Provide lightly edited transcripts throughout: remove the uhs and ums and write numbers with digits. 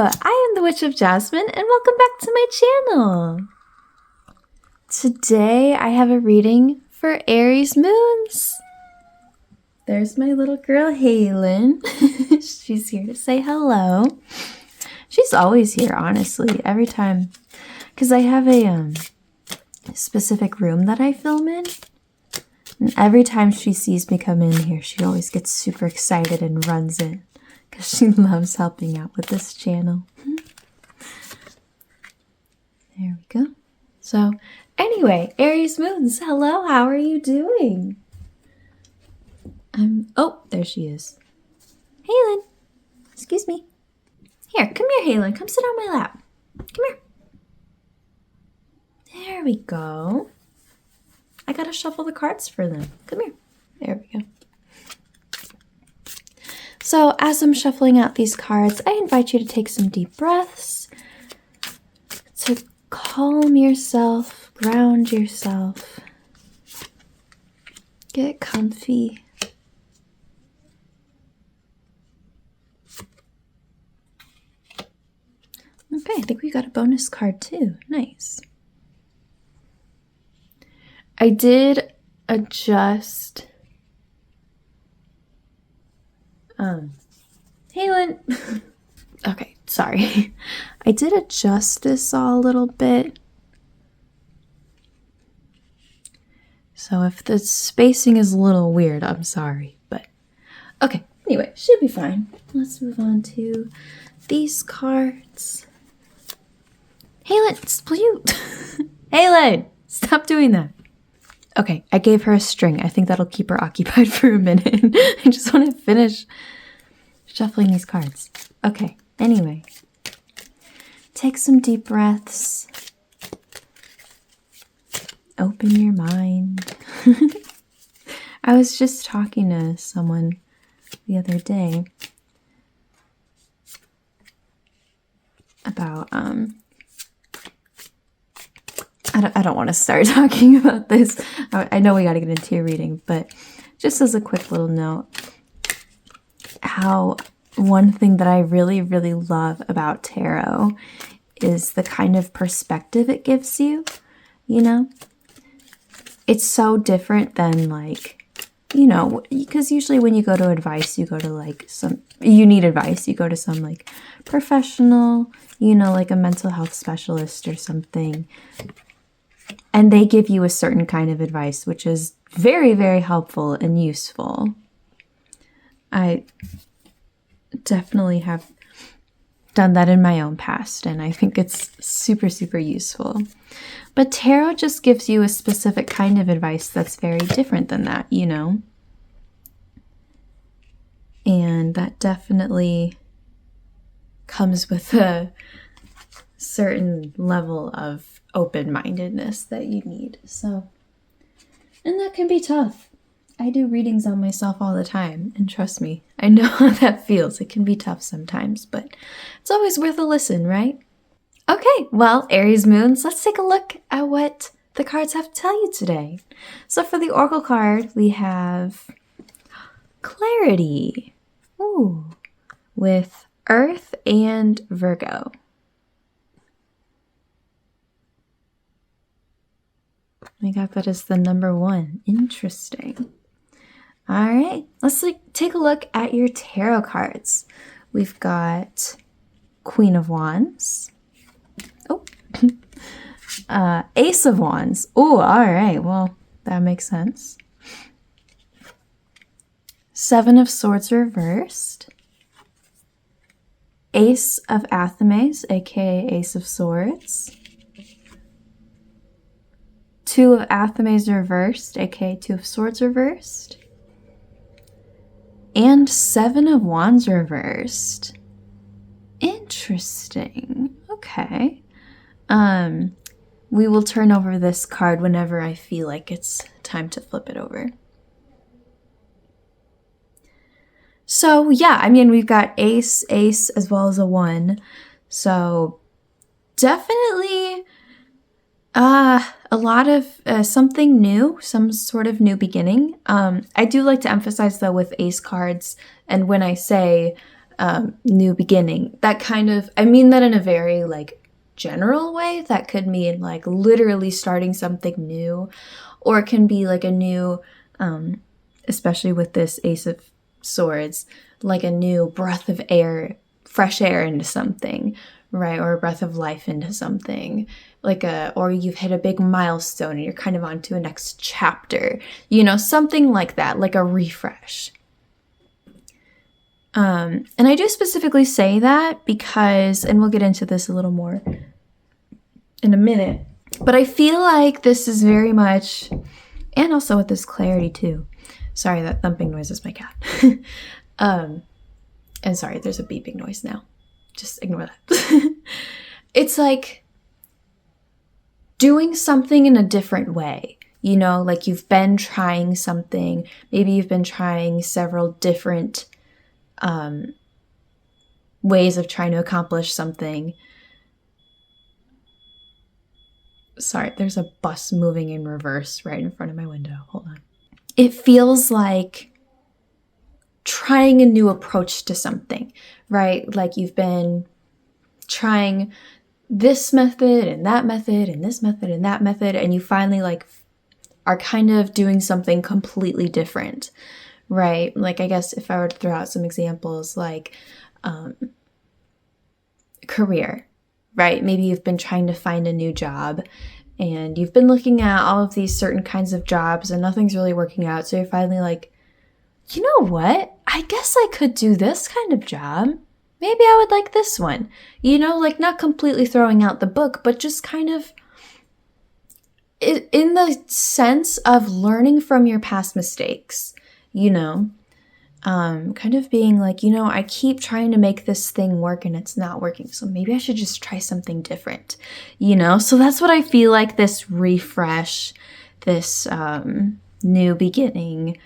I am the Witch of Jasmine, and welcome back to my channel. Today I have a reading for Aries moons. There's my little girl Cheralyn. She's here to say hello. She's always here, honestly, every time, because I have a specific room that I film in. And every time she sees me come in here, she always gets super excited and runs in because she loves helping out with this channel. There we go. So anyway, Aries moons, hello, how are you doing? Oh, there she is. Cheralyn, excuse me. Here, come here, Cheralyn. Come sit on my lap. Come here. There we go. I gotta shuffle the cards for them. Come here. There we go. So as I'm shuffling out these cards, I invite you to take some deep breaths to calm yourself, ground yourself, get comfy. Okay, I think we got a bonus card too. Nice. I did adjust. Cheralyn. Okay, sorry. I did adjust this all a little bit. So if the spacing is a little weird, I'm sorry, but okay. Anyway, should be fine. Let's move on to these cards. Cheralyn, will you? Cheralyn, stop doing that. Okay, I gave her a string. I think that'll keep her occupied for a minute. I just want to finish shuffling these cards. Okay, anyway. Take some deep breaths. Open your mind. I was just talking to someone the other day about, I don't want to start talking about this. I know we got to get into your reading, but just as a quick little note, how one thing that I really, really love about tarot is the kind of perspective it gives you, you know? It's so different than like, you know, because usually when you go to advice, you go to you need advice, you go to some like professional, you know, like a mental health specialist or something. And they give you a certain kind of advice, which is very, very helpful and useful. I definitely have done that in my own past, and I think it's super, super useful. But tarot just gives you a specific kind of advice that's very different than that, you know? And that definitely comes with a certain level of open-mindedness that you need. So, and that can be tough. I do readings on myself all the time, and trust me, I know how that feels. It can be tough sometimes, but it's always worth a listen, right? Okay, well, Aries moons, let's take a look at what the cards have to tell you today. So for the Oracle card, we have Clarity. Ooh, with Earth and Virgo. I got that as the number 1. Interesting. All right, let's take a look at your tarot cards. We've got Queen of Wands. Oh, Ace of Wands. Oh, all right. Well, that makes sense. 7 of Swords reversed. Ace of Athames, aka Ace of Swords. 2 of Athames reversed, aka 2 of Swords reversed. And 7 of Wands reversed. Interesting. Okay. We will turn over this card whenever I feel like it's time to flip it over. So yeah, I mean, we've got ace, as well as a 1. So definitely a lot of something new, some sort of new beginning. I do like to emphasize though with ace cards, and when I say new beginning. That kind of, I mean that in a very like general way. That could mean like literally starting something new, or it can be like a new, especially with this Ace of Swords, like a new breath of air, fresh air into something, right? Or a breath of life into something, or you've hit a big milestone and you're kind of on to a next chapter, something like that, like a refresh. And I do specifically say that because, and we'll get into this a little more in a minute, but I feel like this is very much, and also with this clarity too. Sorry, that thumping noise is my cat. And sorry, there's a beeping noise now. Just ignore that. It's like doing something in a different way. Like you've been trying something. Maybe you've been trying several different ways of trying to accomplish something. Sorry, there's a bus moving in reverse right in front of my window. Hold on. It feels like trying a new approach to something, right? Like you've been trying this method and that method and this method and that method, and you finally like are kind of doing something completely different, right? Like I guess if I were to throw out some examples, like career, right? Maybe you've been trying to find a new job and you've been looking at all of these certain kinds of jobs and nothing's really working out. So you're finally like, you know what? I guess I could do this kind of job. Maybe I would like this one. Like not completely throwing out the book, but just kind of in the sense of learning from your past mistakes, kind of being like, I keep trying to make this thing work and it's not working. So maybe I should just try something different, So that's what I feel like this refresh, this new beginning,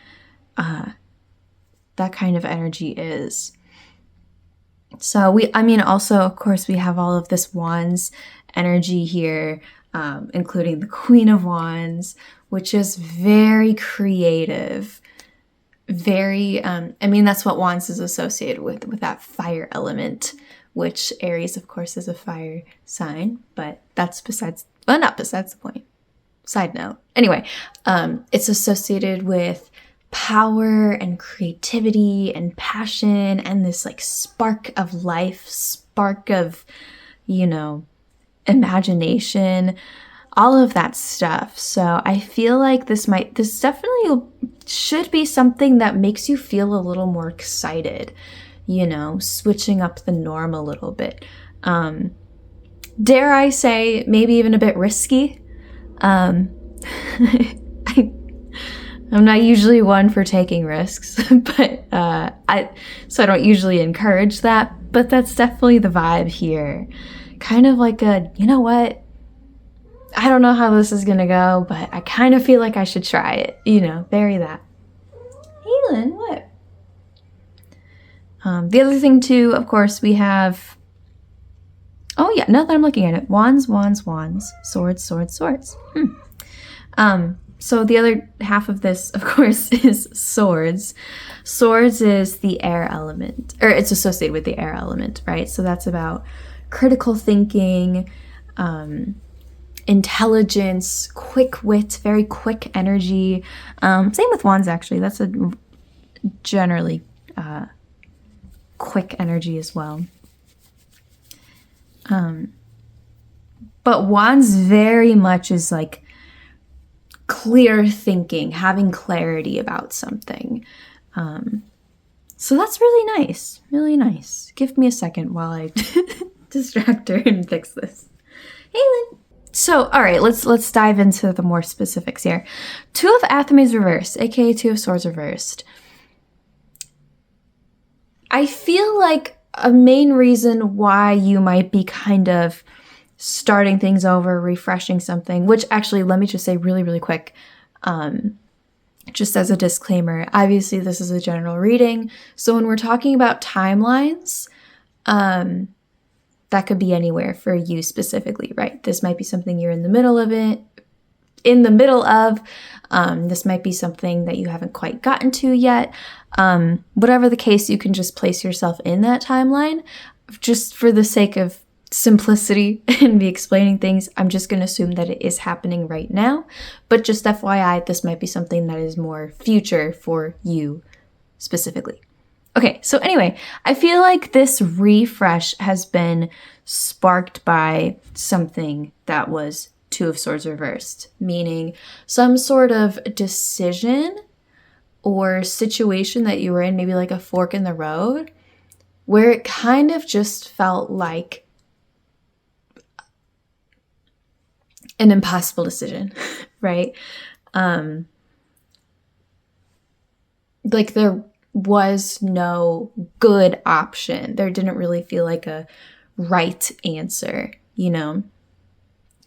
that kind of energy is. So also, of course, we have all of this Wands energy here, including the Queen of Wands, which is very creative. Very, that's what Wands is associated with that fire element, which Aries, of course, is a fire sign, but that's not besides the point. Side note. Anyway, it's associated with power and creativity and passion and this like spark of life, spark of, imagination, all of that stuff. So I feel like this definitely should be something that makes you feel a little more excited, switching up the norm a little bit. Dare I say, maybe even a bit risky. I'm not usually one for taking risks, but I don't usually encourage that, but that's definitely the vibe here. Kind of like you know what? I don't know how this is gonna go, but I kind of feel like I should try it. Bury that. Hey, Lynn, what? The other thing too, of course, we have. Oh yeah, now that I'm looking at it, wands, wands, wands, swords, swords, swords. So the other half of this, of course, is swords. Swords is the air element, or it's associated with the air element, right? So that's about critical thinking, intelligence, quick wit, very quick energy. Same with wands, actually. That's a generally quick energy as well. But wands very much is like clear thinking, having clarity about something. So that's really nice, really nice. Give me a second while I distract her and fix this. Hey, Lynn. So, all right, let's dive into the more specifics here. Two of Athames reversed, aka Two of Swords reversed. I feel like a main reason why you might be kind of starting things over, refreshing something, which actually, let me just say really, really quick, just as a disclaimer, obviously this is a general reading. So when we're talking about timelines, that could be anywhere for you specifically, right? This might be something you're in the middle of it, in the middle of. This might be something that you haven't quite gotten to yet. Whatever the case, you can just place yourself in that timeline. Just for the sake of simplicity and me explaining things, I'm just going to assume that it is happening right now. But just FYI, this might be something that is more future for you specifically. Okay, so anyway, I feel like this refresh has been sparked by something that was Two of Swords reversed, meaning some sort of decision or situation that you were in, maybe like a fork in the road, where it kind of just felt like an impossible decision, right? Like there was no good option. There didn't really feel like a right answer, you know?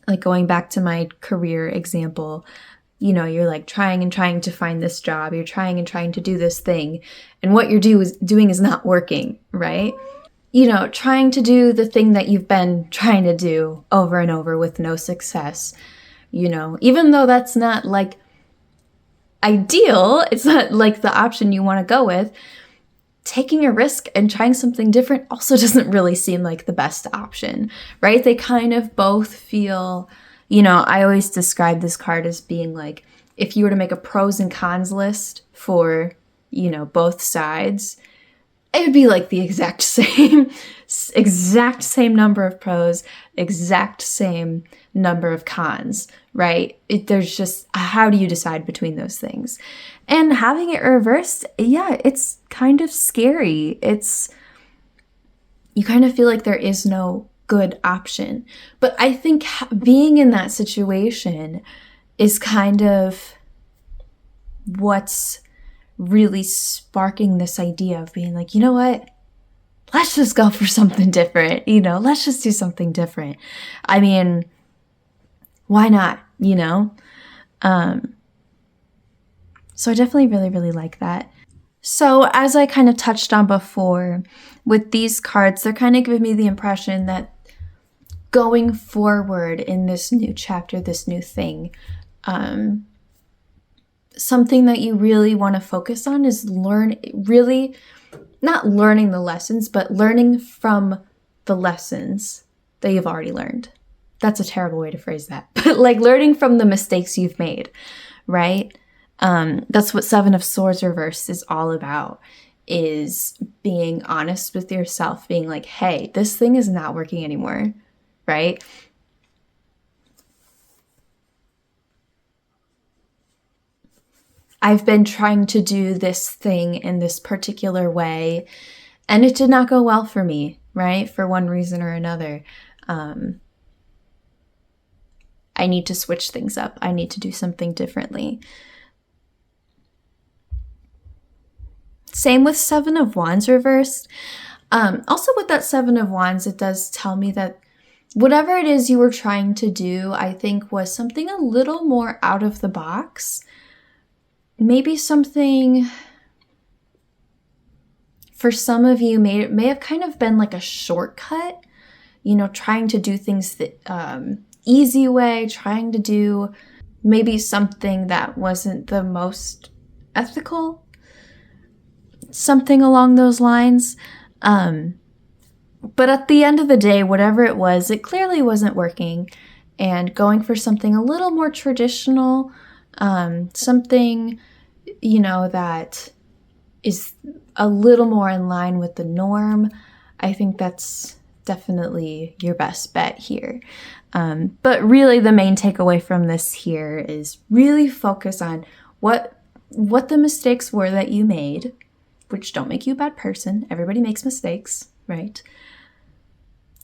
Like going back to my career example, you know, you're like trying and trying to find this job. You're trying and trying to do this thing. And what you're doing is not working, right? You know, trying to do the thing that you've been trying to do over and over with no success, you know, even though that's not like ideal, it's not like the option you want to go with. Taking a risk and trying something different also doesn't really seem like the best option, right? They kind of both feel, you know, I always describe this card as being like, if you were to make a pros and cons list for, you know, both sides, it would be like the exact same number of pros, exact same number of cons, right? There's just, how do you decide between those things? And having it reversed, yeah, it's kind of scary. You kind of feel like there is no good option. But I think being in that situation is kind of what's really sparking this idea of being like, you know what? Let's just go for something different. You know, let's just do something different. I mean, why not? You know? So I definitely really, really like that. So as I kind of touched on before, with these cards, they're kind of giving me the impression that going forward in this new chapter, this new thing, something that you really want to focus on is not learning the lessons, but learning from the lessons that you've already learned. That's a terrible way to phrase that, but like learning from the mistakes you've made, right? That's what Seven of Swords reversed is all about, is being honest with yourself, being like, hey, this thing is not working anymore, right? I've been trying to do this thing in this particular way, and it did not go well for me, right? For one reason or another. I need to switch things up. I need to do something differently. Same with Seven of Wands reversed. Also with that Seven of Wands, it does tell me that whatever it is you were trying to do, I think was something a little more out of the box. Maybe something, for some of you, may have kind of been like a shortcut, you know, trying to do things the easy way, trying to do maybe something that wasn't the most ethical, something along those lines. But at the end of the day, whatever it was, it clearly wasn't working, and going for something a little more traditional, something, you know, that is a little more in line with the norm, I think that's definitely your best bet here. But really the main takeaway from this here is really focus on what the mistakes were that you made, which don't make you a bad person. Everybody makes mistakes, right?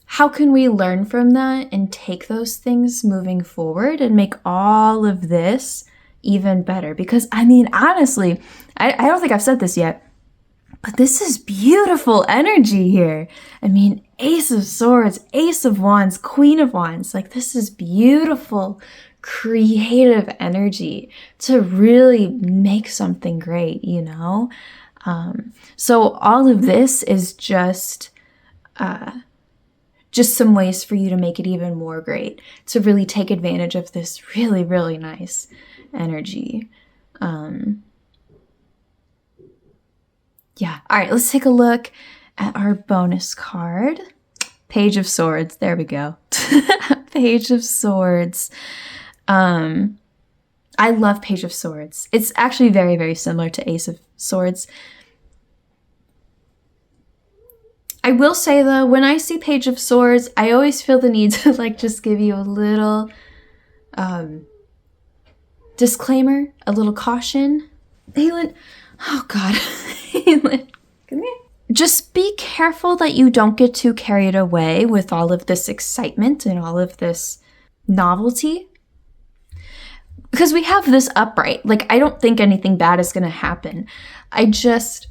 How can we learn from that and take those things moving forward and make all of this even better? Because, I mean, honestly, I don't think I've said this yet, but this is beautiful energy here. I mean, Ace of Swords, Ace of Wands, Queen of Wands. Like, this is beautiful, creative energy to really make something great, you know? So all of this is just just some ways for you to make it even more great, to really take advantage of this really, really nice energy. Yeah. All right, let's take a look at our bonus card. Page of Swords. There we go. Page of Swords. I love Page of Swords. It's actually very, very similar to Ace of Swords. I will say though, when I see Page of Swords, I always feel the need to like just give you a little disclaimer, a little caution. Cheralyn, oh God, Cheralyn, come here. Just be careful that you don't get too carried away with all of this excitement and all of this novelty. Because we have this upright. Like, I don't think anything bad is going to happen. I just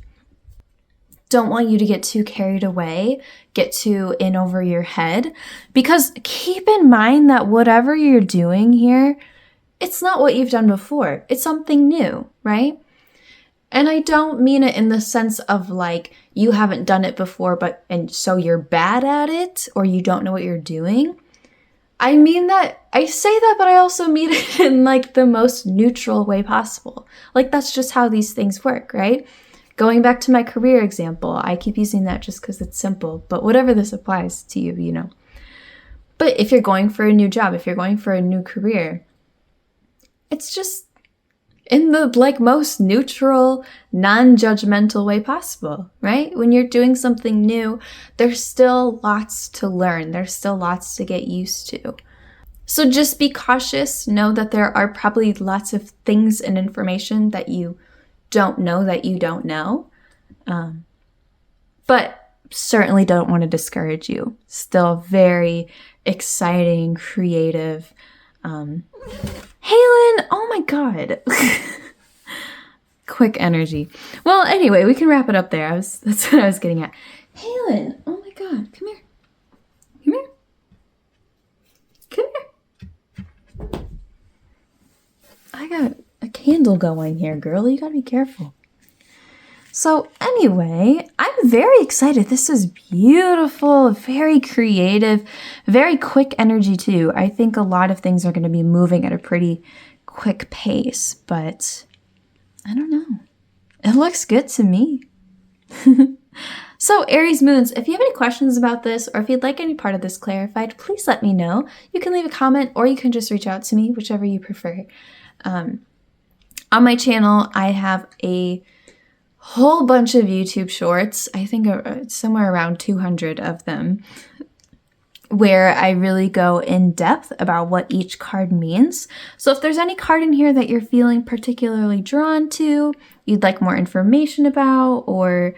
don't want you to get too carried away, get too in over your head. Because keep in mind that whatever you're doing here, it's not what you've done before. It's something new, right? And I don't mean it in the sense of like, you haven't done it before, and so you're bad at it, or you don't know what you're doing. I mean that, I say that, but I also mean it in like the most neutral way possible. Like that's just how these things work, right? Going back to my career example, I keep using that just because it's simple, but whatever this applies to you, you know. But if you're going for a new job, if you're going for a new career, it's just in the like most neutral, non-judgmental way possible, right? When you're doing something new, there's still lots to learn. There's still lots to get used to. So just be cautious. Know that there are probably lots of things and information that you don't know. But certainly don't want to discourage you. Still very exciting, creative. Cheralyn, oh my God. Quick energy. Well, anyway, we can wrap it up there. That's what I was getting at. Cheralyn, oh my God, come here. Come here. Come here. I got a candle going here, girl. You gotta be careful. So anyway, I'm very excited. This is beautiful, very creative, very quick energy too. I think a lot of things are going to be moving at a pretty quick pace, but I don't know. It looks good to me. So Aries moons, if you have any questions about this or if you'd like any part of this clarified, please let me know. You can leave a comment or you can just reach out to me, whichever you prefer. On my channel, I have a whole bunch of YouTube shorts, I think somewhere around 200 of them, where I really go in depth about what each card means. So if there's any card in here that you're feeling particularly drawn to, you'd like more information about, or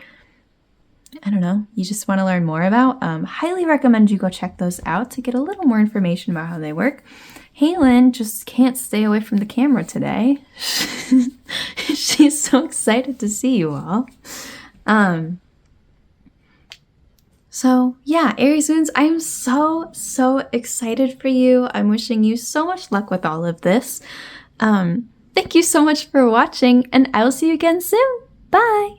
I don't know, you just want to learn more about, highly recommend you go check those out to get a little more information about how they work. Cheralyn just can't stay away from the camera today. She's so excited to see you all. So yeah, Aries moons, I am so excited for you. I'm wishing you so much luck with all of this. Thank you so much for watching, and I will see you again soon. Bye!